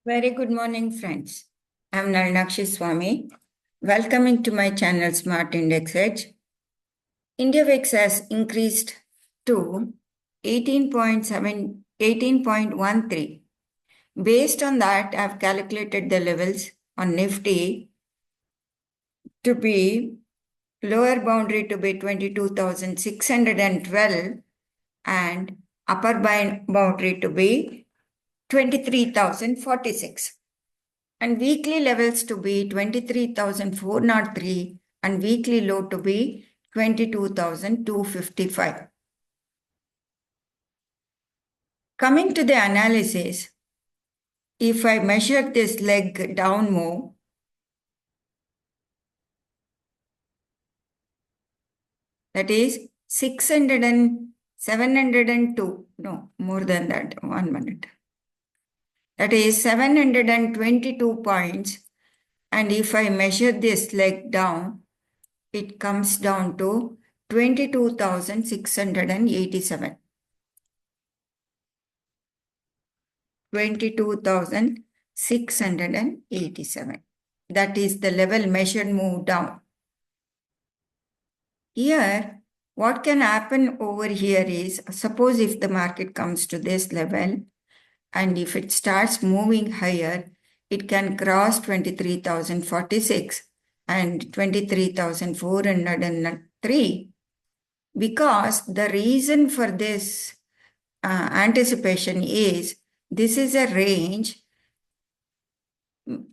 Very good morning, friends. I'm Nalnakshi Swami. Welcoming to my channel Smart Index Edge. India VIX has increased to 18.13. Based on that, I've calculated the levels on Nifty to be lower boundary to be 22,612 and upper boundary to be 23,046. And weekly levels to be 23,403 and weekly low to be 22,255. Coming to the analysis, if I measure this leg down move, that is 702, no, more than that, 1 minute. That is 722 points. And if I measure this leg down, it comes down to 22,687. 22,687. That is the level measured move down. Here, what can happen over here is, suppose if the market comes to this level, and if it starts moving higher, it can cross 23,046 and 23,403. Because the reason for this anticipation is, this is a range.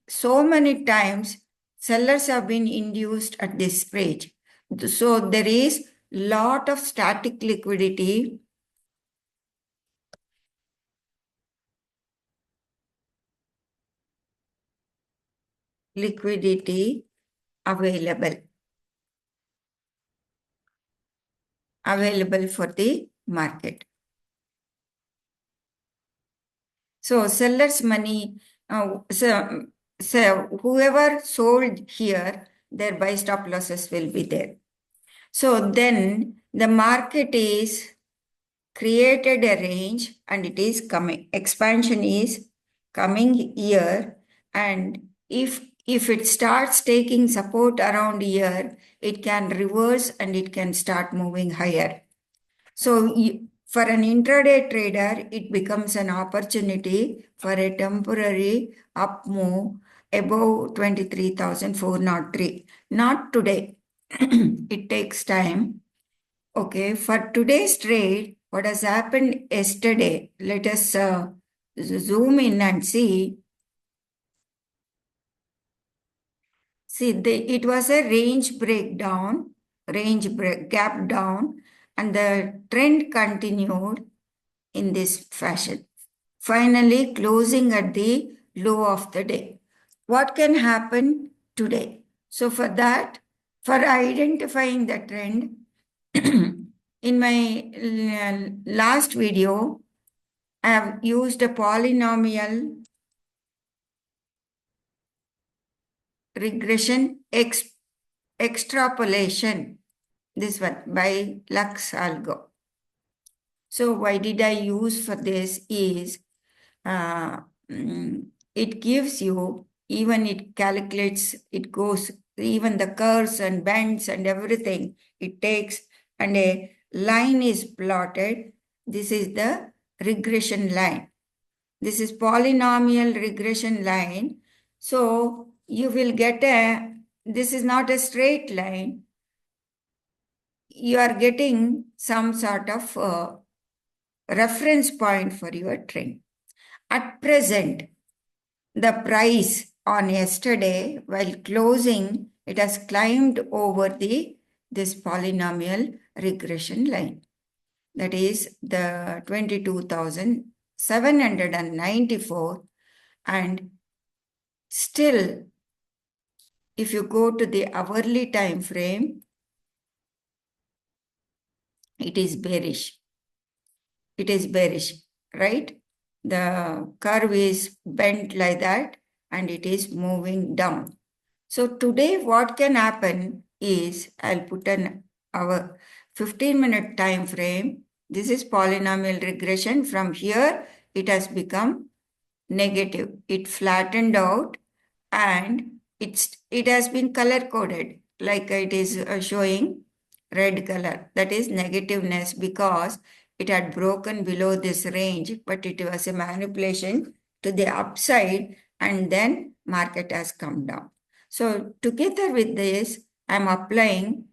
So many times sellers have been induced at this range. So there is lot of static liquidity available for the market. So sellers' money, so whoever sold here, their buy stop losses will be there. So then the market is created a range and it is coming. Expansion is coming here, and if it starts taking support around here, it can reverse and it can start moving higher. So for an intraday trader, it becomes an opportunity for a temporary up move above 23,403. Not today. It takes time. Okay, for today's trade, what has happened yesterday? Let us zoom in and see. See, it was a range breakdown, gap down, and the trend continued in this fashion. Finally, closing at the low of the day. What can happen today? So for that, for identifying the trend, in my last video, I have used a polynomial regression extrapolation, this one by Lux Algo. So why did I use for this is, it gives you, even it calculates, it goes, even the curves and bends and everything, it takes, and a line is plotted. This is the regression line. This is polynomial regression line. So you will get this is not a straight line. You are getting some sort of reference point for your trend. At present, the price on yesterday, while closing, it has climbed over this polynomial regression line. That is the 22,794. And still, if you go to the hourly time frame, it is bearish. It is bearish, right? The curve is bent like that and it is moving down. So today what can happen is, I'll put our 15-minute time frame. This is polynomial regression. From here, it has become negative. It flattened out and it has been color coded like it is showing red color. That is negativeness because it had broken below this range, but it was a manipulation to the upside and then market has come down. So together with this, I'm applying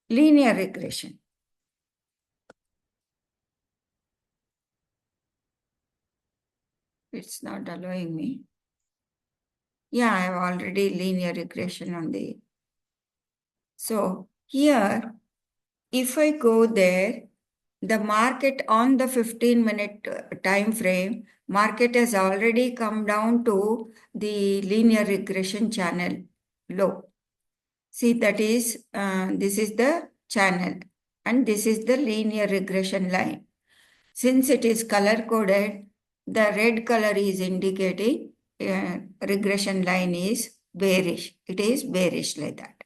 linear regression. It's not allowing me. Yeah, I have already linear regression on the. So here, if I go there, the market on the 15-minute time frame, market has already come down to the linear regression channel low. See, that is, this is the channel and this is the linear regression line. Since it is color coded, the red color is indicating regression line is bearish. It is bearish like that.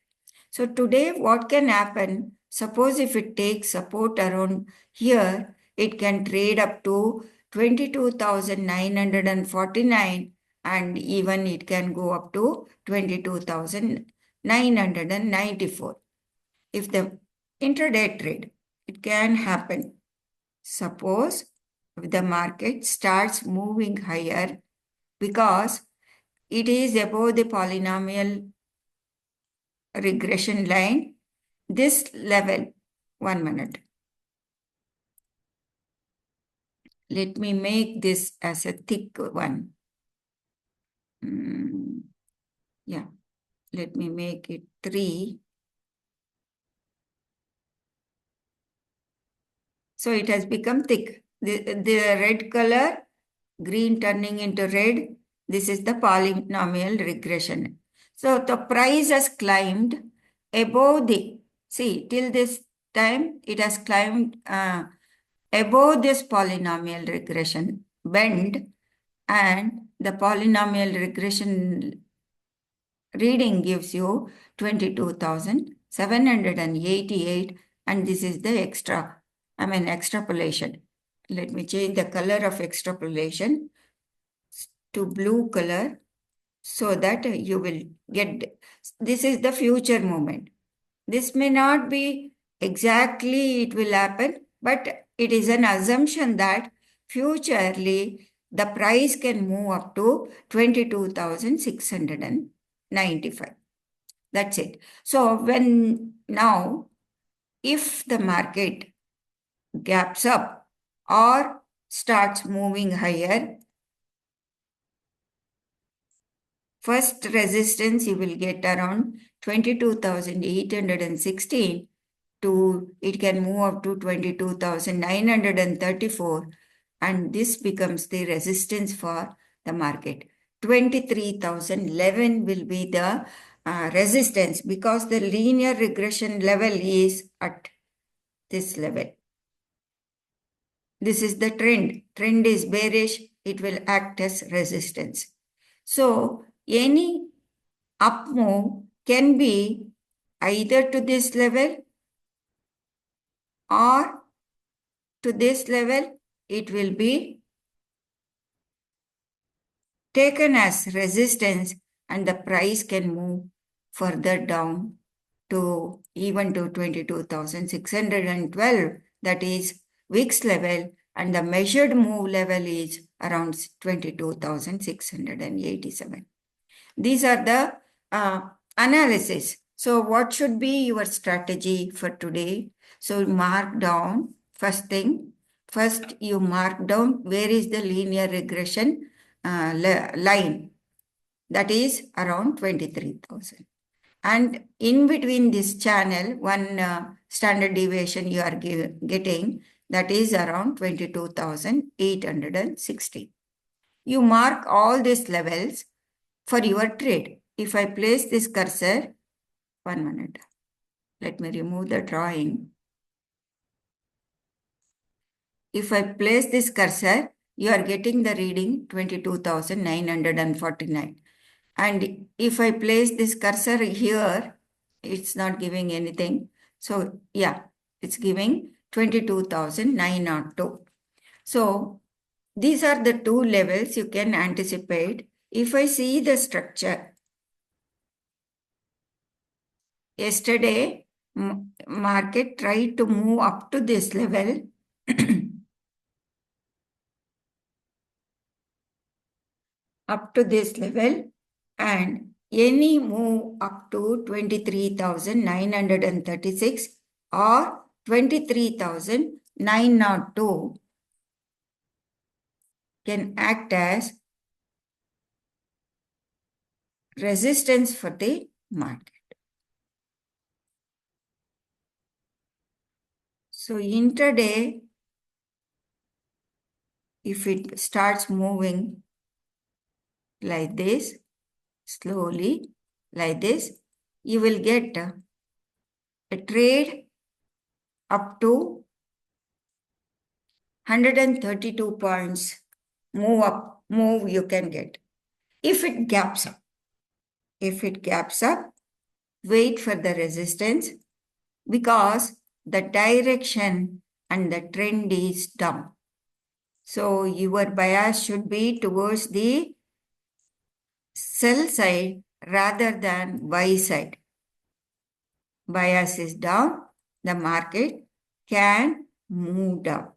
So today what can happen? Suppose if it takes support around here, it can trade up to 22,949 and even it can go up to 22,994. If the intraday trade, it can happen. Suppose if the market starts moving higher because it is above the polynomial regression line, this level, 1 minute. Let me make this as a thick one. Yeah, let me make it 3. So it has become thick. The red color, green turning into red, this is the polynomial regression. So the price has climbed above the, see, till this time it has climbed above this polynomial regression bend, and the polynomial regression reading gives you 22,788, and this is the extrapolation. Let me change the color of extrapolation to blue color so that you will get, this is the future movement. This may not be exactly it will happen, but it is an assumption that futurely the price can move up to 22,695. That's it. So when now, if the market gaps up or starts moving higher, first resistance you will get around 22,816 to, it can move up to 22,934, and this becomes the resistance for the market. 23,011 will be the resistance because the linear regression level is at this level. This is the trend. Trend is bearish. It will act as resistance. So any up move can be either to this level or to this level. It will be taken as resistance and the price can move further down to even to 22,612. That is week's level, and the measured move level is around 22,687. These are the analysis. So what should be your strategy for today? So mark down, first thing, first you mark down where is the linear regression line. That is around 23,000. And in between this channel, one standard deviation you are getting, that is around 22,860. You mark all these levels for your trade. If I place this cursor, 1 minute, let me remove the drawing. If I place this cursor, you are getting the reading 22,949. And if I place this cursor here, it's not giving anything. So yeah, it's giving 22,902. So these are the two levels you can anticipate. If I see the structure, yesterday market tried to move up to this level. Up to this level, and any move up to 23,936 or 23,902 can act as resistance for the market. So intraday, if it starts moving like this, slowly like this, you will get a trade up to 132 points move you can get. If it gaps up, wait for the resistance, because the direction and the trend is down. So your bias should be towards the sell side rather than buy side. Bias is down, the market can move down.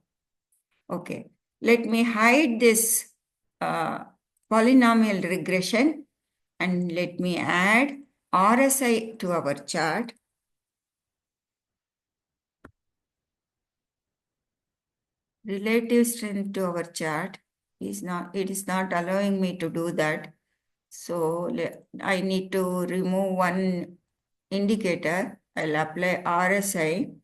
Okay, let me hide this polynomial regression and let me add RSI to our chart. Relative strength to our chart is not allowing me to do that. So I need to remove one indicator. I'll apply RSI.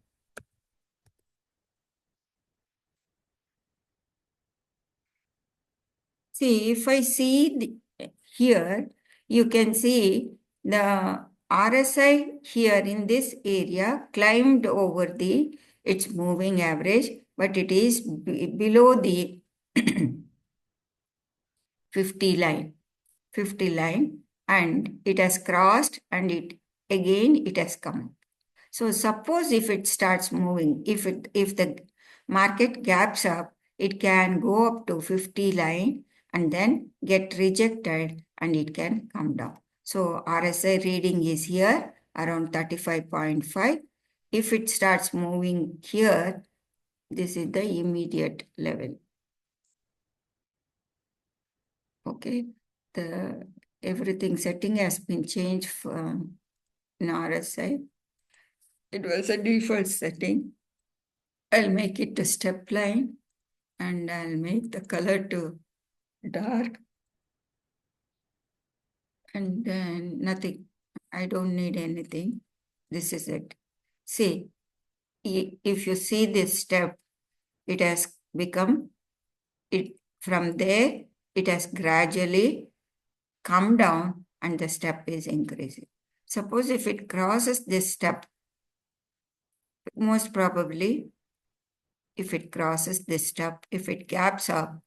See, if I see here, you can see the RSI here in this area climbed over its moving average, but it is below the 50 line, and it has crossed and it has come. So suppose if it starts moving, if the market gaps up, it can go up to 50 line and then get rejected and it can come down. So RSI reading is here around 35.5. If it starts moving here, this is the immediate level. Okay, everything setting has been changed from in RSI. It was a default setting. I'll make it a step line and I'll make the color to dark, and then nothing. I don't need anything. This is it. See, if you see this step, it has become, from there, it has gradually come down and the step is increasing. Suppose if it crosses this step, most probably, if it crosses this step, if it gaps up,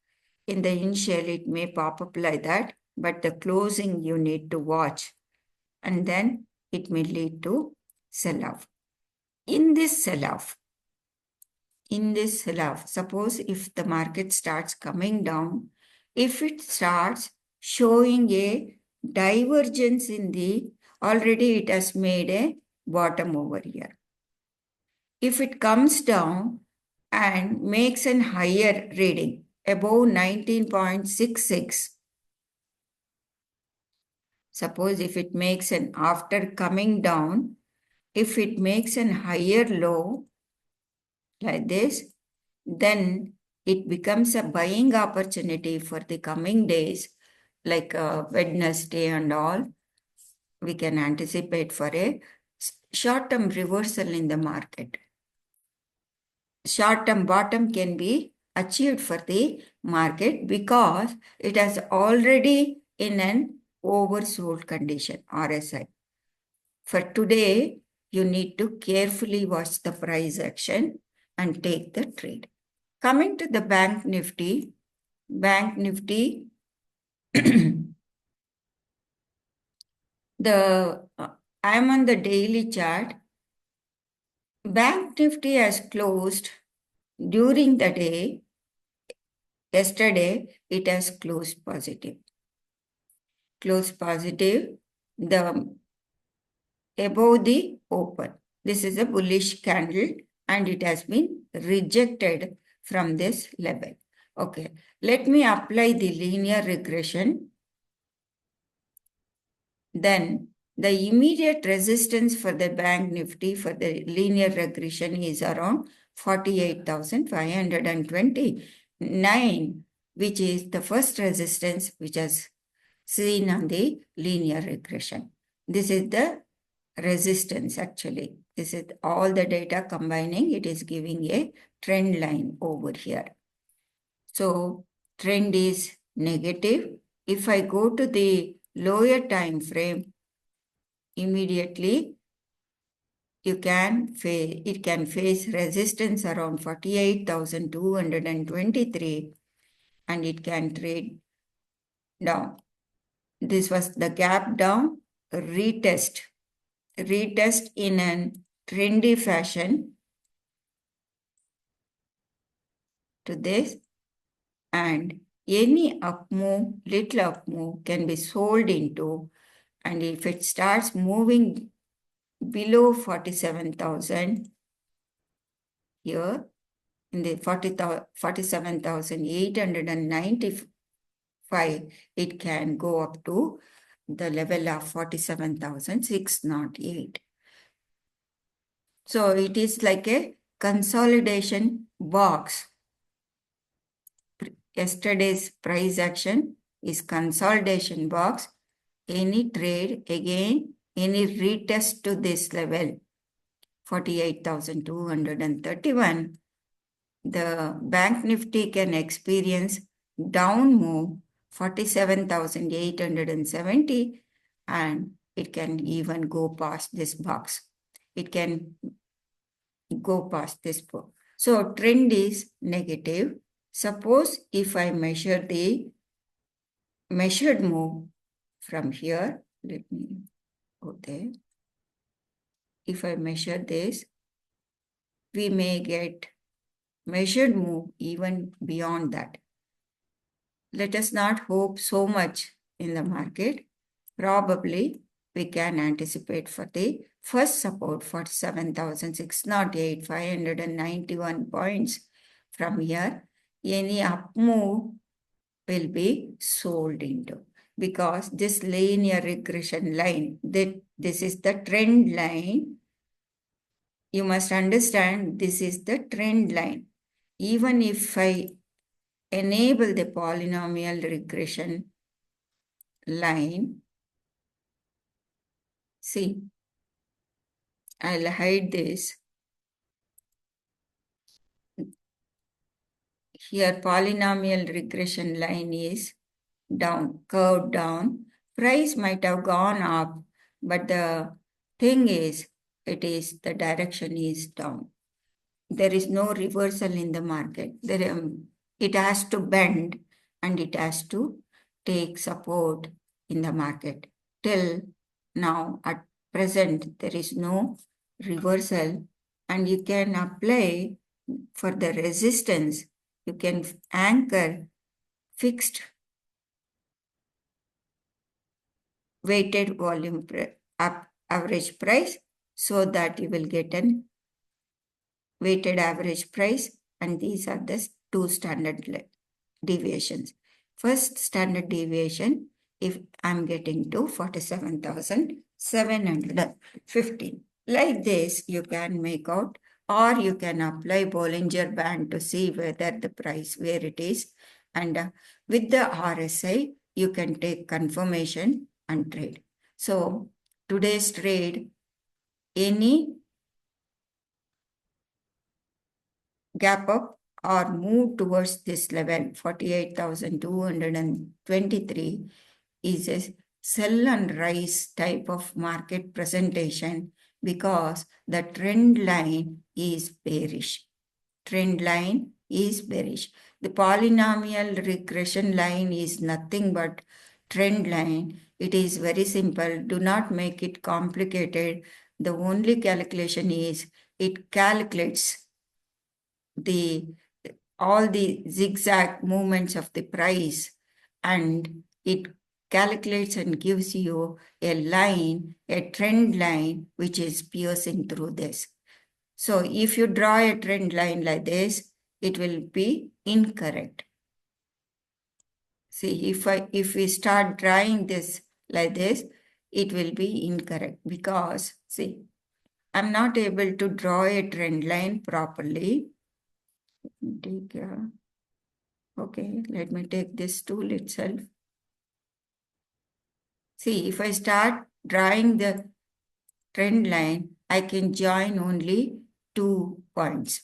in the initial, it may pop up like that, but the closing you need to watch, and then it may lead to sell-off. In this sell-off, suppose if the market starts coming down, if it starts showing a divergence already it has made a bottom over here. If it comes down and makes an higher reading, above 19.66, suppose if it makes after coming down, if it makes an higher low like this, then it becomes a buying opportunity for the coming days, like Wednesday and all. We can anticipate for a short-term reversal in the market. Short-term bottom can be achieved for the market because it has already in an oversold condition, RSI. For today, you need to carefully watch the price action and take the trade. Coming to the Bank Nifty, I'm on the daily chart. Bank Nifty has closed during the day yesterday it has closed positive. Closed positive, the above the open. This is a bullish candle and it has been rejected from this level. Okay, let me apply the linear regression. Then the immediate resistance for the Bank Nifty for the linear regression is around 48,529, which is the first resistance which is seen on the linear regression. This is the resistance actually. This is all the data combining. It is giving a trend line over here. So trend is negative. If I go to the lower time frame, immediately it can face resistance around 48,223 and it can trade down. This was the gap down, retest in a trendy fashion to this, and any up move, little up move can be sold into, and if it starts moving below 47,000 here in the 47,895, it can go up to the level of 47,608. So it is like a consolidation box. Yesterday's price action is consolidation box. Any trade, again, any retest to this level, 48,231, the Bank Nifty can experience down move 47,870, and it can even go past this box. It can go past this box. So trend is negative. Suppose if I measure the measured move from here, let me go there. If I measure this, we may get measured move even beyond that. Let us not hope so much in the market. Probably we can anticipate for the first support 47,608, 591 points. From here, any up move will be sold into, because this linear regression line, this is the trend line. You must understand this is the trend line. Even if I enable the polynomial regression line, see, I'll hide this. Here polynomial regression line is down, curved down. Price might have gone up, but the thing is, the direction is down. There is no reversal in the market. It has to bend and it has to take support in the market. Till now, at present, there is no reversal, and you can apply for the resistance. You can anchor fixed weighted volume average price, so that you will get an weighted average price, and these are the two standard deviations. First standard deviation, if I'm getting to 47,715. Like this, you can make out, or you can apply Bollinger Band to see whether the price, where it is, and with the RSI, you can take confirmation and trade. So today's trade, any gap up or move towards this level, 48,223, is a sell and rise type of market presentation, because the trend line is bearish. Trend line is bearish. The polynomial regression line is nothing but trend line. It is very simple. Do not make it complicated. The only calculation is it calculates the all the zigzag movements of the price, and it calculates and gives you a line, a trend line, which is piercing through this. So if you draw a trend line like this, it will be incorrect. See, if we start drawing this like this, it will be incorrect because, see, I'm not able to draw a trend line properly. Okay, let me take this tool itself. See, if I start drawing the trend line, I can join only 2 points.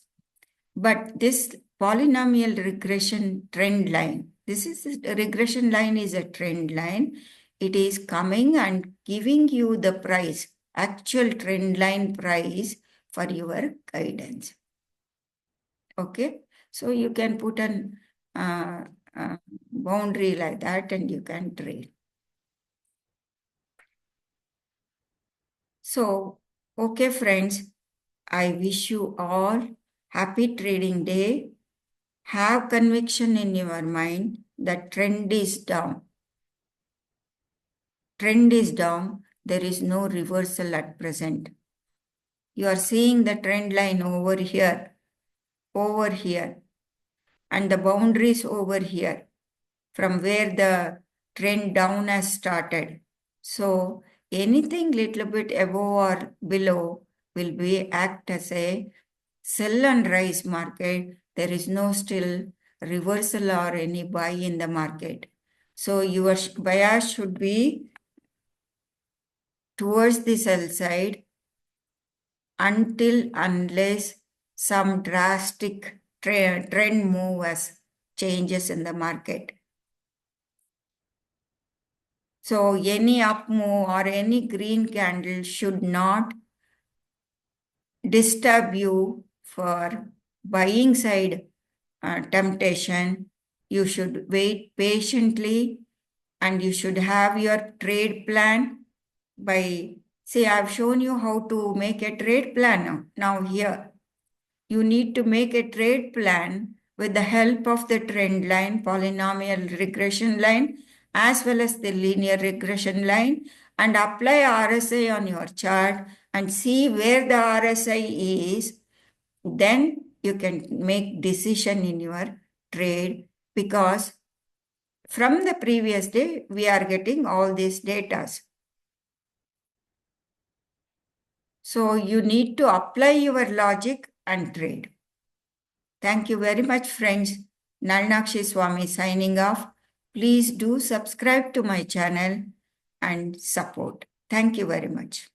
But this polynomial regression trend line, a regression line is a trend line. It is coming and giving you the price, actual trend line price for your guidance. Okay, so you can put an boundary like that and you can trade. So, okay, friends, I wish you all happy trading day. Have conviction in your mind that trend is down. Trend is down. There is no reversal at present. You are seeing the trend line over here, and the boundaries over here from where the trend down has started. So anything little bit above or below will be act as a sell and rise market. There is no still reversal or any buy in the market. So your bias should be towards the sell side unless some drastic trend move as changes in the market. So any up move or any green candle should not disturb you for buying side temptation. You should wait patiently and you should have your trade plan by, say, I've shown you how to make a trade plan now here. You need to make a trade plan with the help of the trend line, polynomial regression line, as well as the linear regression line, and apply RSI on your chart and see where the RSI is. Then you can make decision in your trade, because from the previous day, we are getting all these data. So you need to apply your logic and trade. Thank you very much, friends. Nalnakshi Swami signing off. Please do subscribe to my channel and support. Thank you very much.